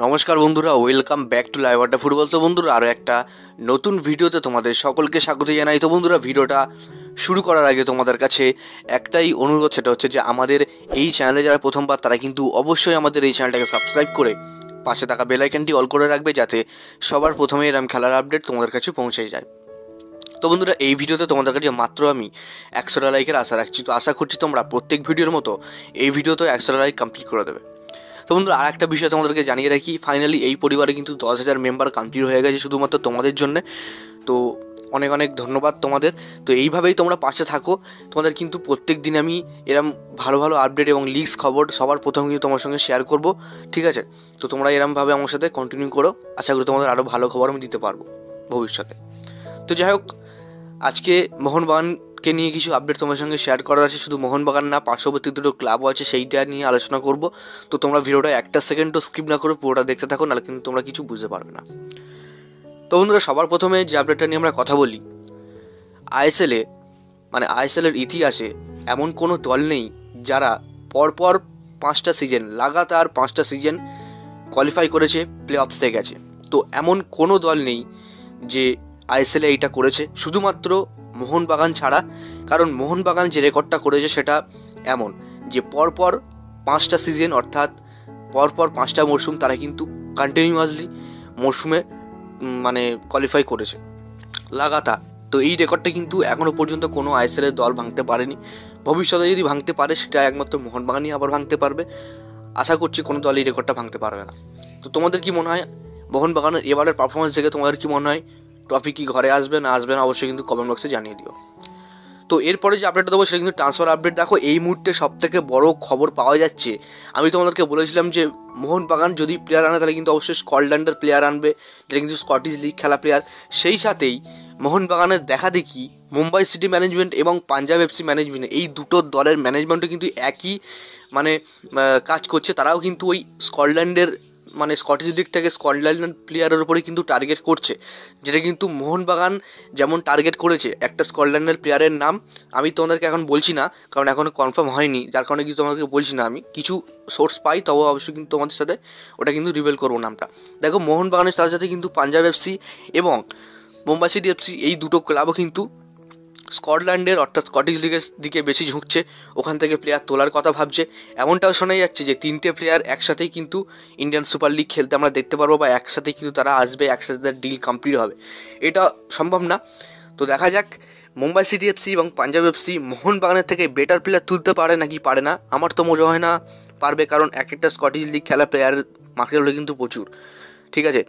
নমস্কার বন্ধুরা, welcome back to live আড্ডা ফুটবল। তো বন্ধুরা, আরও একটা নতুন ভিডিওতে তোমাদের সকলকে স্বাগত জানাই। তো বন্ধুরা, ভিডিওটা শুরু করার আগে তোমাদের কাছে একটাই অনুরোধ, সেটা হচ্ছে যে আমাদের এই চ্যানেলে যারা প্রথমবার তারা কিন্তু অবশ্যই আমাদের এই চ্যানেলটাকে সাবস্ক্রাইব করে পাশে থাকা বেল আইকনটি অল করে রাখবে, যাতে সবার প্রথমে এরকম খেলার আপডেট তোমাদের কাছে পৌঁছে যায়। তো বন্ধুরা, এই ভিডিওতে তোমাদের কাছে মাত্র আমি 100টা লাইকের আশা রাখছি। তো আশা করছি তোমরা প্রত্যেক ভিডিওর মতো এই ভিডিওতে 100টা লাইক কমপ্লিট করে দেবে। তো বন্ধুরা, আর একটা বিষয় তোমাদেরকে জানিয়ে রাখি, ফাইনালি এই পরিবারে কিন্তু 10,000 মেম্বার কমপ্লিট হয়ে গেছে শুধুমাত্র তোমাদের জন্যে। তো অনেক অনেক ধন্যবাদ তোমাদের। তো এইভাবেই তোমরা পাশে থাকো। তোমাদের কিন্তু প্রত্যেক দিন আমি এরম ভালো ভালো আপডেট এবং লিক্স খবর সবার প্রথম কিন্তু তোমার সঙ্গে শেয়ার করব, ঠিক আছে? তো তোমরা এরমভাবে আমার সাথে কন্টিনিউ করো, আশা করি তোমাদের আরও ভালো খবর আমি দিতে পারবো ভবিষ্যতে। তো যাই হোক, আজকে মোহনবাগানকে নিয়ে কিছু আপডেট তোমার সঙ্গে শেয়ার করার আছে। শুধু মোহনবাগান না, পার্শ্ববর্তী দুটো ক্লাবও আছে, সেইটা নিয়ে আলোচনা করব। তো তোমরা ভিডিওটা একটা সেকেন্ডও স্কিপ না করে পুরোটা দেখতে থাকো, নাহলে কিন্তু তোমরা কিছু বুঝতে পারবে না। তো বন্ধুরা, সবার প্রথমে যে আপডেটটা নিয়ে আমরা কথা বলি, আইএসএলের ইতিহাসে এমন কোনো দল নেই যারা পরপর 5টা সিজন, লাগাতার 5টা সিজন কোয়ালিফাই করেছে, প্লে অফসে গেছে। তো এমন কোনো দল নেই যে আইএসএলে এইটা করেছে, শুধুমাত্র মোহনবাগান ছাড়া। কারণ মোহনবাগান যে রেকর্ডটা করেছে সেটা এমন যে পরপর 5টা সিজন, অর্থাৎ পরপর 5টা মরশুম তারা কিন্তু কন্টিনিউয়াসলি মরশুমে কোয়ালিফাই করেছে লাগাতার। তো এই রেকর্ডটা কিন্তু এখনও পর্যন্ত কোনো আইএসএলের দল ভাঙতে পারেনি। ভবিষ্যতে যদি ভাঙতে পারে, সেটা একমাত্র মোহনবাগানই আবার ভাঙতে পারবে। আশা করছি কোনো দল এই রেকর্ডটা ভাঙতে পারবে না। তো তোমাদের কি মনে হয় মোহনবাগানের এবারের পারফরমেন্স দেখে তোমাদের কি মনে হয়? ট্রফি কি ঘরে আসবে না আসবে না, অবশ্যই কিন্তু কমেন্ট বক্সে জানিয়ে দিও। তো এরপরে যে আপডেটটা দেবো সেটা কিন্তু ট্রান্সফার আপডেট। দেখো, এই মুহূর্তে সবথেকে বড় খবর পাওয়া যাচ্ছে, আমি তোমাদেরকে বলেছিলাম যে মোহনবাগান যদি প্লেয়ার আনে তাহলে কিন্তু অবশ্যই স্কটল্যান্ডের প্লেয়ার আনবে, যেটা কিন্তু স্কটিশ লিগ খেলা প্লেয়ার। সেই সাথেই মোহনবাগানের দেখা দেখি মুম্বাই সিটি ম্যানেজমেন্ট এবং পাঞ্জাব এফসি ম্যানেজমেন্ট, এই দুটো দলের ম্যানেজমেন্টও কিন্তু একই কাজ করছে। তারাও কিন্তু ওই স্কটল্যান্ডের স্কটিশ লিগ থেকে স্কটল্যান্ড প্লেয়ারের উপরে কিন্তু টার্গেট করছে, যেটা কিন্তু মোহনবাগান যেমন টার্গেট করেছে একটা স্কটল্যান্ডের প্লেয়ারের নাম আমি তোমাদেরকে এখন বলছি না, কারণ এখনও কনফার্ম হয়নি, যার কারণে কিন্তু তোমাদেরকে বলছি না। আমি কিছু সোর্স পাই, তবে অবশ্যই কিন্তু তোমাদের সাথে ওটা কিন্তু রিভিল করবো নামটা। দেখো, মোহনবাগানের সাথে সাথে কিন্তু পাঞ্জাব এফসি এবং মুম্বাই সিটি এফসি, এই দুটো ক্লাবও কিন্তু স্কটল্যান্ডের অর্থাৎ স্কটিশ লিগের দিকে বেশি ঝুঁকছে, ওখান থেকে প্লেয়ার তোলার কথা ভাবছে। এমনটাও শোনা যাচ্ছে যে 3টে প্লেয়ার একসাথেই কিন্তু ইন্ডিয়ান সুপার লিগ খেলতে আমরা দেখতে পারবো, বা একসাথেই কিন্তু তারা আসবে, একসাথে তার ডিল কমপ্লিট হবে। এটা সম্ভব না। তো দেখা যাক মুম্বাই সিটি এফসি এবং পাঞ্জাব এফসি মোহনবাগানের থেকে বেটার প্লেয়ার তুলতে পারে নাকি পারে না। আমার তো মনে হয় না পারবে, কারণ এক একটা স্কটিশ লিগ খেলা প্লেয়ারের মার্কেট হলো কিন্তু প্রচুর, ঠিক আছে?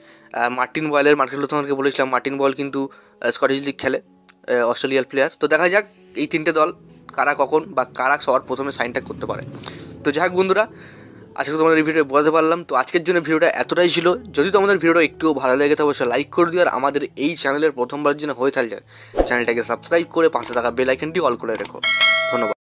মার্টিন বয়েলের মার্কেট হলো, তোমাকে বলেছিলাম মার্টিন বয়েল কিন্তু স্কটিশ লিগ খেলে, অস্ট্রেলিয়ার প্লেয়ার। তো দেখা যাক এই 3টে দল কারা কখন বা কারা সবার প্রথমে সাইনটা করতে পারে। তো যাই হোক বন্ধুরা, আজকে তোমাদের এই ভিডিও বোঝাতে পারলাম। তো আজকের জন্য ভিডিওটা এতটাই ছিল। যদি তোমাদের ভিডিওটা একটুও ভালো লেগে থাকে অবশ্যই লাইক করে দিও, আর আমাদের এই চ্যানেলের প্রথমবার জন্য হয়ে থাকলে চ্যানেলটাকে সাবস্ক্রাইব করে পাশে থাকা বেল আইকনটি অল করে রেখো। ধন্যবাদ।